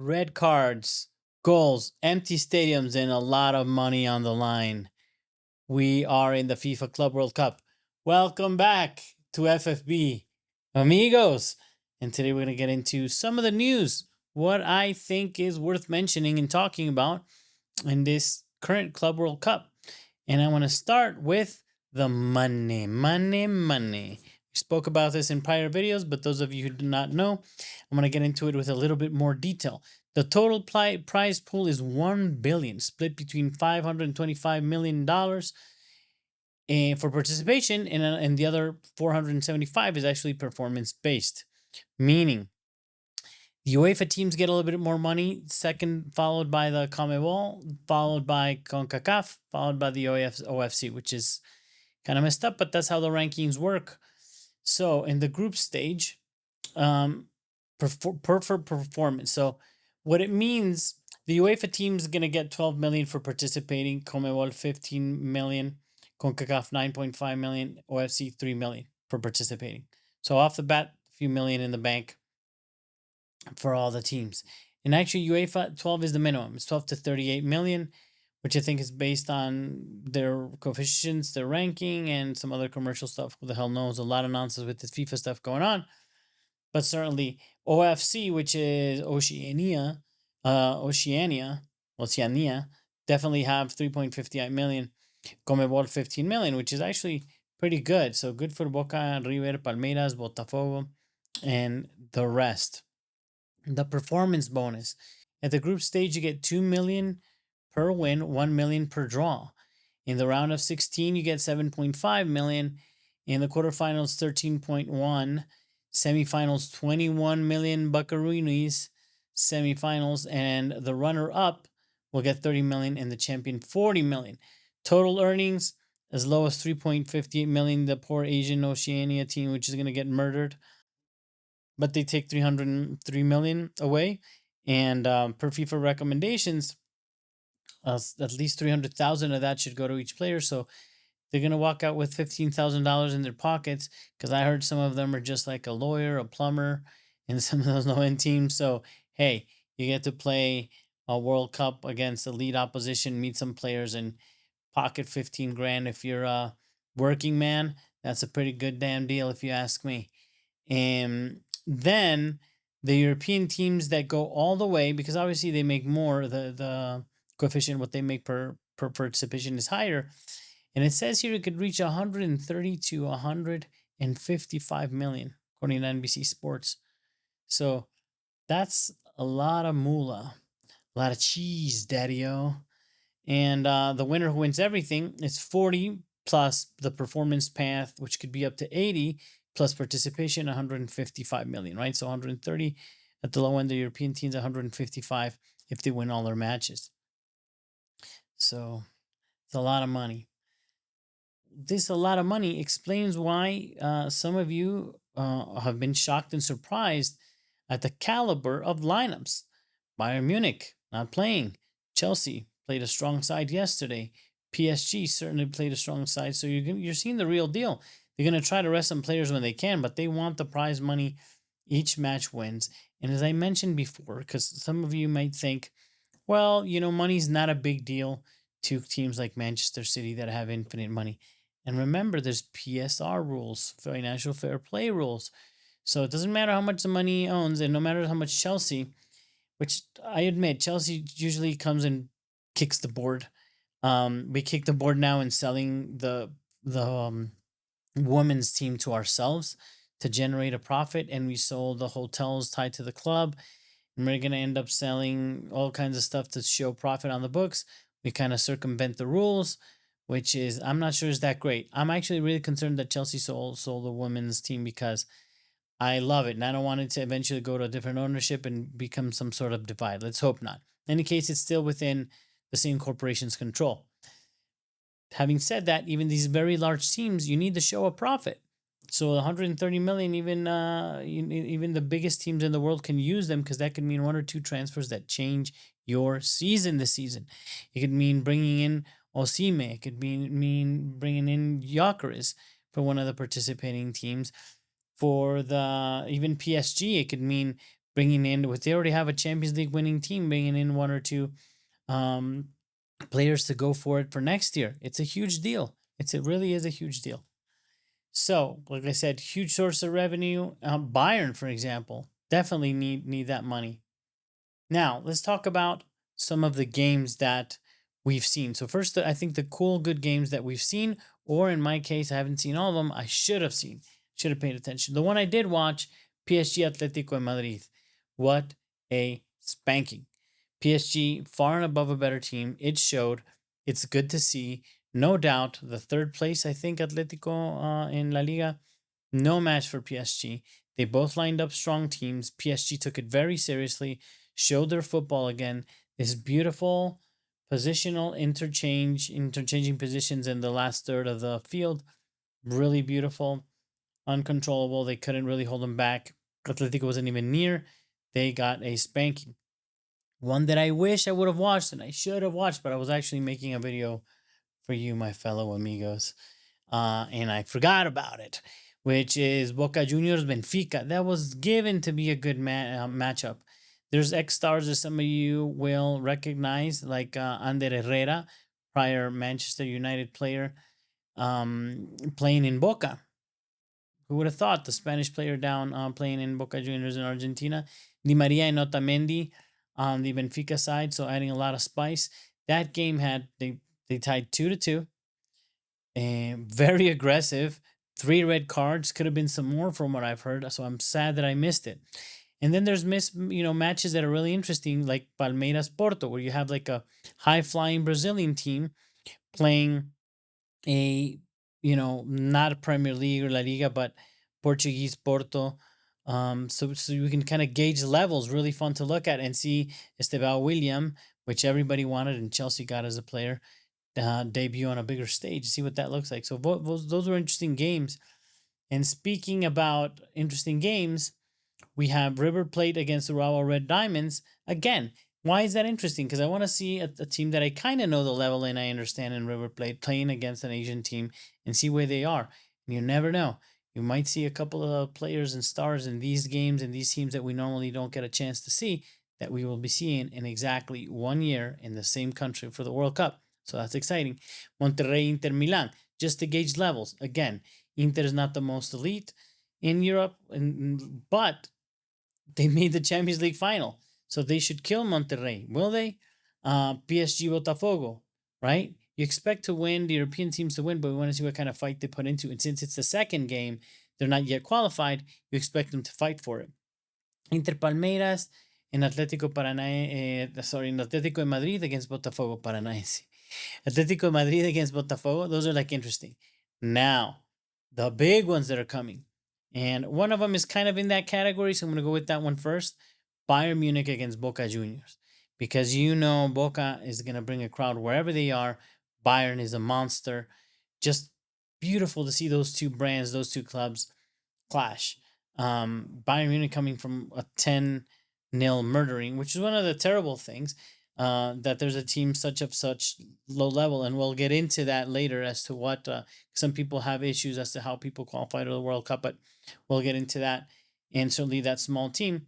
Red cards, goals, empty stadiums, and a lot of money on the line. We are in the FIFA Club World Cup. Welcome back to FFB, amigos. And today we're going to get into some of the news, what I think is worth mentioning and talking about in this current Club World Cup. And I want to start with the money. We spoke about this in prior videos, but those of you who do not know, I'm going to get into it with a little bit more detail. The total prize pool is $1 billion, split between $525 million for participation, and the other 475 is actually performance based, meaning the UEFA teams get a little bit more money, second followed by the CONMEBOL, followed by CONCACAF, followed by the OFC, which is kind of messed up, but that's how the rankings work. So in the group stage, performance. So what it means, the UEFA team is going to get 12 million for participating, CONMEBOL 15 million, CONCACAF 9.5 million, OFC 3 million for participating. So off the bat, a few million in the bank for all the teams. And actually, UEFA 12 is the minimum. It's 12 to 38 million, which I think is based on their coefficients, their ranking, and some other commercial stuff. Who the hell knows? A lot of nonsense with this FIFA stuff going on. But certainly OFC, which is Oceania, definitely have 3.58 million. CONMEBOL 15 million, which is actually pretty good. So good for Boca, River, Palmeiras, Botafogo, and the rest. The performance bonus. At the group stage, you get 2 million per win, 1 million per draw. In the round of 16, you get 7.5 million. In the quarterfinals, 13.1. Semifinals, 21 million buckaroonies. Semifinals, and the runner-up will get 30 million, and the champion 40 million. Total earnings as low as 3.58 million. The poor Asian Oceania team, which is going to get murdered, but they take 303 million away. And per FIFA recommendations, at least 300,000 of that should go to each player. So they're going to walk out with $15,000 in their pockets, because I heard some of them are just like a lawyer, a plumber, and some of those low-end teams. So, hey, you get to play a World Cup against elite opposition, meet some players, and pocket 15 grand. If you're a working man, that's a pretty good damn deal, if you ask me. And then the European teams that go all the way, because obviously they make more, the coefficient, what they make per participation is higher. And it says here it could reach 130 to 155 million, according to NBC Sports. So that's a lot of moolah, a lot of cheese, daddy-o. And the winner who wins everything is 40 plus the performance path, which could be up to 80, plus participation, 155 million, right? So 130 at the low end, the European teams, 155 if they win all their matches. So it's a lot of money. This a lot of money explains why some of you have been shocked and surprised at the caliber of lineups. Bayern Munich not playing. Chelsea played a strong side yesterday. PSG certainly played a strong side. So you're seeing the real deal. They're going to try to rest some players when they can, but they want the prize money each match wins. And as I mentioned before, because some of you might think, well, money's not a big deal to teams like Manchester City that have infinite money. And remember, there's PSR rules, financial fair play rules. So it doesn't matter how much the money owns, and no matter how much Chelsea, which I admit, Chelsea usually comes and kicks the board. We kick the board now in selling the women's team to ourselves to generate a profit, and we sold the hotels tied to the club, and we're going to end up selling all kinds of stuff to show profit on the books. We kind of circumvent the rules, which is, I'm not sure is that great. I'm actually really concerned that Chelsea sold the women's team, because I love it, and I don't want it to eventually go to a different ownership and become some sort of divide. Let's hope not. In any case, it's still within the same corporation's control. Having said that, even these very large teams, you need to show a profit. So 130 million, even the biggest teams in the world can use them, because that could mean one or two transfers that change your season this season. It could mean bringing in Osimhen. It could mean bringing in Gyökeres for one of the participating teams. For the even PSG, it could mean bringing in, they already have a Champions League winning team, bringing in one or two um, players to go for it for next year. It's a huge deal. It really is a huge deal. So, like I said, huge source of revenue. Bayern, for example, definitely need that money. Now, let's talk about some of the games that we've seen. So first, I think the cool, good games that we've seen, or in my case, I haven't seen all of them. I should have seen, should have paid attention. The one I did watch, PSG Atlético de Madrid. What a spanking. PSG far and above a better team. It showed. It's good to see. No doubt, the third place, I think, Atletico in La Liga, no match for PSG. They both lined up strong teams. PSG took it very seriously, showed their football again. This beautiful positional interchanging positions in the last third of the field. Really beautiful, uncontrollable. They couldn't really hold them back. Atletico wasn't even near. They got a spanking. One that I wish I would have watched and I should have watched, but I was actually making a video for you, my fellow amigos, and I forgot about it, which is Boca Juniors Benfica. That was given to be a good matchup. There's ex-stars that some of you will recognize, like Ander Herrera, prior Manchester United player, playing in Boca. Who would have thought the Spanish player down playing in Boca Juniors in Argentina? María and Otamendi on the Benfica side, so adding a lot of spice. That game had they tied 2-2. And very aggressive. 3 red cards. Could have been some more from what I've heard. So I'm sad that I missed it. And then there's matches that are really interesting, like Palmeiras Porto, where you have like a high flying Brazilian team playing a not a Premier League or La Liga, but Portuguese Porto. So you can kind of gauge the levels. Really fun to look at and see Estevão Willian, which everybody wanted and Chelsea got as a player, debut on a bigger stage. See what that looks like. So those were interesting games. And speaking about interesting games, we have River Plate against the Urawa Red Diamonds. Again, why is that interesting? Because I want to see a team that I kind of know the level and I understand in River Plate playing against an Asian team and see where they are. And you never know. You might see a couple of players and stars in these games and these teams that we normally don't get a chance to see that we will be seeing in exactly 1 year in the same country for the World Cup. So that's exciting. Monterrey, Inter Milan, just to gauge levels. Again, Inter is not the most elite in Europe, but they made the Champions League final. So they should kill Monterrey. Will they? PSG Botafogo, right? You expect to win, the European teams to win, but we want to see what kind of fight they put into it. And since it's the second game, they're not yet qualified, you expect them to fight for it. Inter Palmeiras and Atlético Atlético de Madrid against Botafogo Paranaense. Atlético Madrid against Botafogo, those are like interesting. Now, the big ones that are coming. And one of them is kind of in that category, so I'm going to go with that one first. Bayern Munich against Boca Juniors. Because Boca is going to bring a crowd wherever they are. Bayern is a monster. Just beautiful to see those two brands, those two clubs clash. Bayern Munich coming from a 10-0 murdering, which is one of the terrible things. That there's a team such low level, and we'll get into that later as to what some people have issues as to how people qualify to the World Cup, but we'll get into that. And certainly that small team,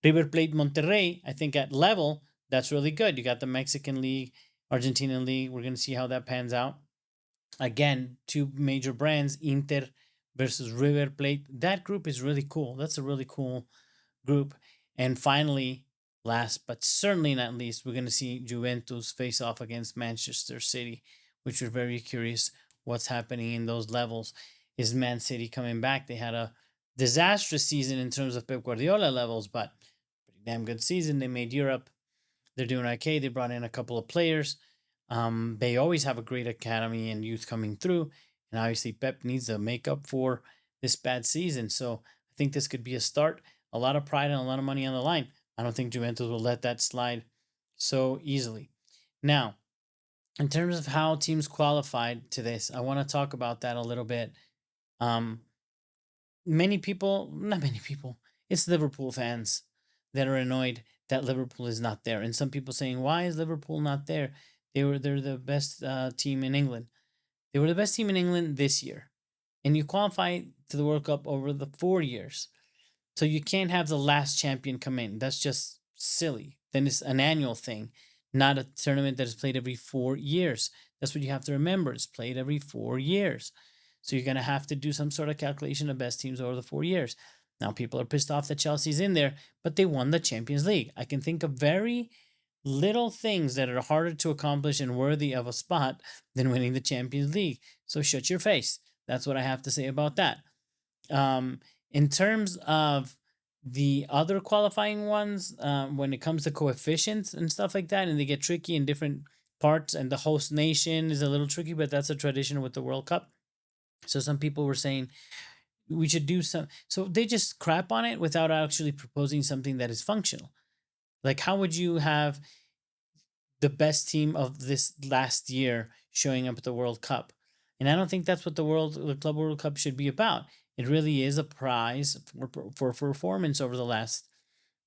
River Plate Monterrey, I think at level, that's really good. You got the Mexican League, Argentinian League. We're going to see how that pans out. Again, two major brands, Inter versus River Plate. That group is really cool. That's a really cool group. And finally, last but certainly not least, we're going to see Juventus face off against Manchester City, which we're very curious what's happening in those levels. Is Man City coming back? They had a disastrous season in terms of Pep Guardiola levels, but pretty damn good season. They made Europe. They're doing okay. They brought in a couple of players. They always have a great academy and youth coming through. And obviously Pep needs to make up for this bad season. So I think this could be a start. A lot of pride and a lot of money on the line. I don't think Juventus will let that slide so easily. Now, in terms of how teams qualified to this, I want to talk about that a little bit. Not many people, it's Liverpool fans that are annoyed that Liverpool is not there. And some people saying, why is Liverpool not there? They're the best team in England. They were the best team in England this year. And you qualify to the World Cup over the 4 years. So you can't have the last champion come in. That's just silly. Then it's an annual thing, not a tournament that is played every 4 years. That's what you have to remember. It's played every 4 years. So you're going to have to do some sort of calculation of best teams over the 4 years. Now, people are pissed off that Chelsea's in there, but they won the Champions League. I can think of very little things that are harder to accomplish and worthy of a spot than winning the Champions League. So shut your face. That's what I have to say about that. In terms of the other qualifying ones, when it comes to coefficients and stuff like that, and they get tricky in different parts, and the host nation is a little tricky, but that's a tradition with the World Cup. So some people were saying we should do some, so they just crap on it without actually proposing something that is functional. Like, how would you have the best team of this last year showing up at the World Cup? And I don't think that's what the Club World Cup should be about. It really is a prize for performance over the last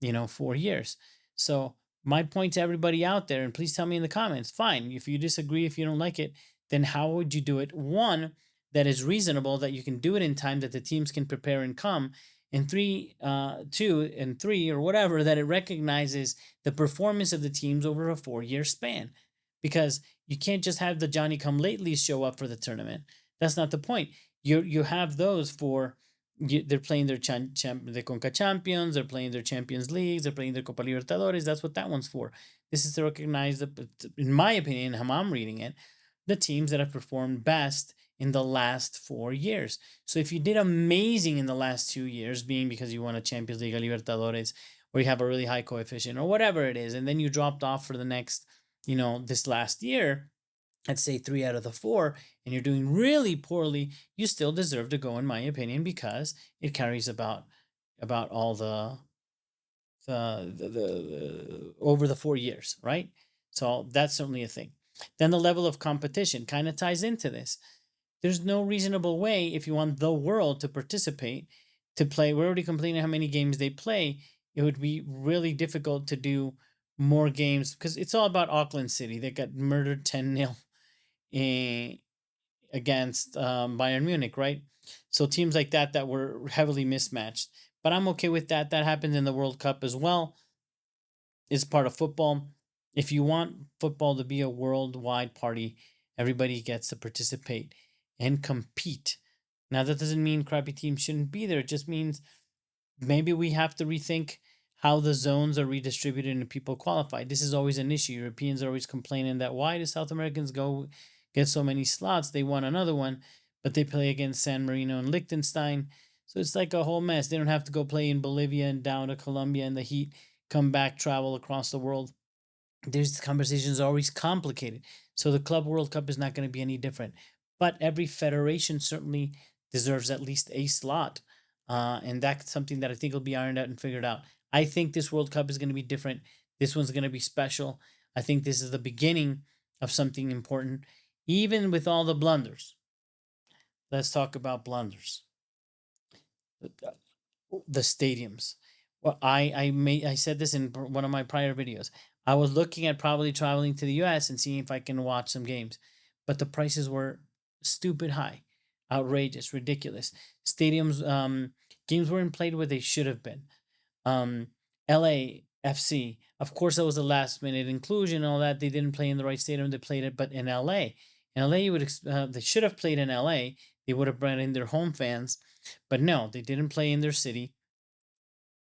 4 years. So my point to everybody out there, and please tell me in the comments, fine, if you disagree, if you don't like it, then how would you do it? One, that is reasonable, that you can do it in time, that the teams can prepare and come. And two and three, or whatever, that it recognizes the performance of the teams over a 4 year span. Because you can't just have the Johnny come latelys show up for the tournament. That's not the point. You have those for, they're playing their the Conca Champions, they're playing their Champions Leagues, they're playing their Copa Libertadores. That's what that one's for. This is to recognize, in my opinion, how I'm reading it, the teams that have performed best in the last 4 years. So if you did amazing in the last 2 years, being because you won a Champions League, a Libertadores, or you have a really high coefficient, or whatever it is, and then you dropped off for the next, this last year, let's say 3 out of the 4, and you're doing really poorly, you still deserve to go, in my opinion, because it carries about all the over the 4 years, right? So that's certainly a thing. Then the level of competition kind of ties into this. There's no reasonable way, if you want the world to participate, to play. We're already complaining how many games they play. It would be really difficult to do more games, because it's all about Auckland City. They got murdered 10-0 against Bayern Munich, right? So teams like that were heavily mismatched. But I'm okay with that. That happens in the World Cup as well. It's part of football. If you want football to be a worldwide party, everybody gets to participate and compete. Now, that doesn't mean crappy teams shouldn't be there. It just means maybe we have to rethink how the zones are redistributed and people qualify. This is always an issue. Europeans are always complaining that why do South Americans get so many slots? They won another one, but they play against San Marino and Liechtenstein. So it's like a whole mess. They don't have to go play in Bolivia and down to Colombia in the heat, come back, travel across the world. These conversations are always complicated. So the Club World Cup is not going to be any different. But every federation certainly deserves at least a slot. And that's something that I think will be ironed out and figured out. I think this World Cup is going to be different. This one's going to be special. I think this is the beginning of something important, even with all the blunders. Let's talk about blunders. The stadiums. Well, I said this in one of my prior videos. I was looking at probably traveling to the US and seeing if I can watch some games, but the prices were stupid high, outrageous, ridiculous. Stadiums, games weren't played where they should have been. LAFC, of course, that was a last minute inclusion and all that. They didn't play in the right stadium. They played it, but in LA. In LA, they should have played in LA. They would have brought in their home fans, but no, they didn't play in their city.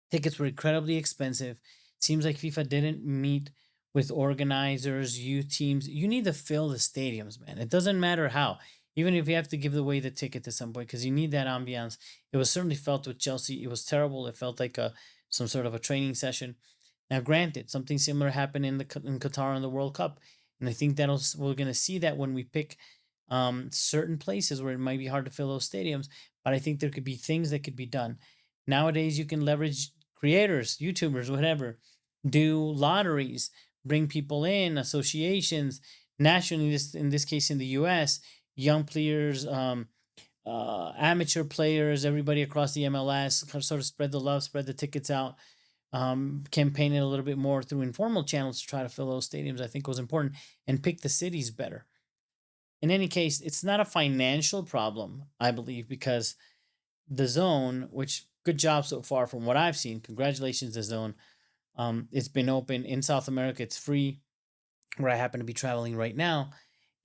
Tickets were incredibly expensive. Seems like FIFA didn't meet with organizers, youth teams. You need to fill the stadiums, man. It doesn't matter how. Even if you have to give away the ticket to some point, because you need that ambiance. It was certainly felt with Chelsea. It was terrible. It felt like some sort of a training session. Now, granted, something similar happened in Qatar in the World Cup, and I think we're going to see that when we pick certain places where it might be hard to fill those stadiums. But I think there could be things that could be done. Nowadays, you can leverage creators, YouTubers, whatever, do lotteries, bring people in, associations, nationally, in this case in the US, young players, amateur players, everybody across the MLS, sort of spread the love, spread the tickets out, campaign it a little bit more through informal channels to try to fill those stadiums, I think was important, and pick the cities better. In any case, it's not a financial problem, I believe, because the zone, which good job so far from what I've seen. Congratulations, the zone. It's been open in South America. It's free where I happen to be traveling right now.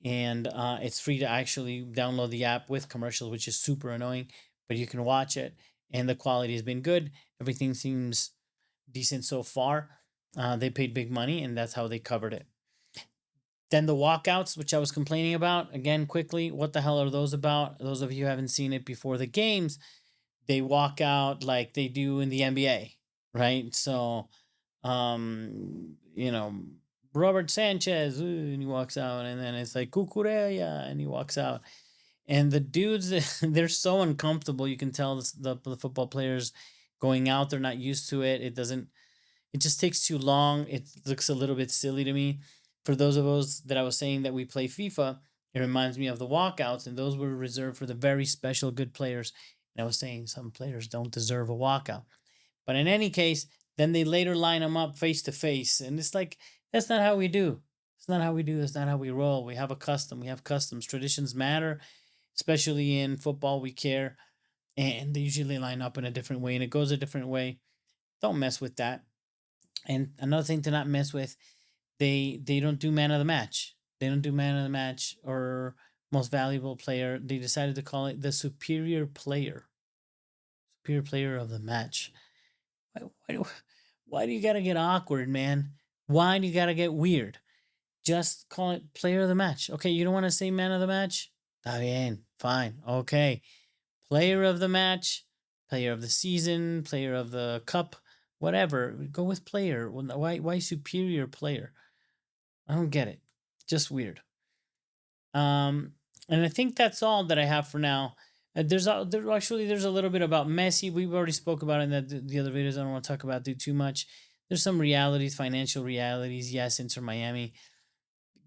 And it's free to actually download the app with commercials, which is super annoying, but you can watch it. And the quality has been good. Everything seems decent so far. They paid big money, and that's how they covered it. Then the walkouts, which I was complaining about, again, quickly, what the hell are those about? Those of you who haven't seen it before the games, they walk out like they do in the NBA, right? So, you know, Robert Sanchez, and he walks out, and then it's like Cucurella, and he walks out. And the dudes, they're so uncomfortable. You can tell the football players going out, they're not used to it. It just takes too long. It looks a little bit silly to me. For those of us that I was saying that we play FIFA, it reminds me of the walkouts, and those were reserved for the very special good players. And I was saying some players don't deserve a walkout. But in any case, then they later line them up face to face. And it's like, that's not how we do. It's not how we do. That's not how we roll. We have a custom. We have customs. Traditions matter, especially in football. We care. And they usually line up in a different way, and it goes a different way. Don't mess with that. And another thing to not mess with, they don't do man of the match. They don't do man of the match or most valuable player. They decided to call it the superior player. Superior player of the match. Why, why, why do you gotta get awkward, man? Why do you gotta get weird? Just call it player of the match. Okay, you don't want to say man of the match? Está bien, fine, okay. Player of the match, player of the season, player of the cup, whatever. Go with player. Why superior player? I don't get it. Just weird. And I think that's all that I have for now. There's a little bit about Messi. We've already spoke about it in the other videos. I don't want to talk about it too much. There's some realities, financial realities. Yes, Inter Miami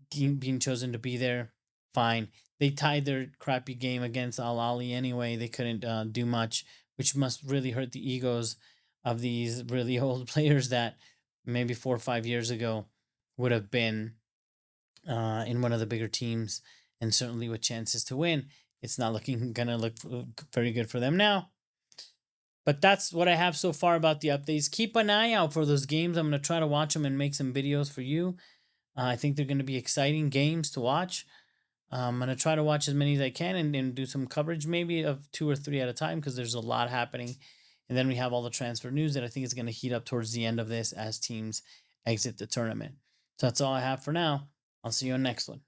being chosen to be there, fine. They tied their crappy game against Al Ahly anyway. They couldn't do much, which must really hurt the egos of these really old players that maybe 4 or 5 years ago would have been in one of the bigger teams and certainly with chances to win. It's not gonna look very good for them now. But that's what I have so far about the updates. Keep an eye out for those games. I'm gonna try to watch them and make some videos for you. I think they're gonna be exciting games to watch. I'm gonna try to watch as many as I can and do some coverage maybe of 2 or 3 at a time because there's a lot happening. And then we have all the transfer news that I think is gonna heat up towards the end of this as teams exit the tournament. So that's all I have for now. I'll see you on next one.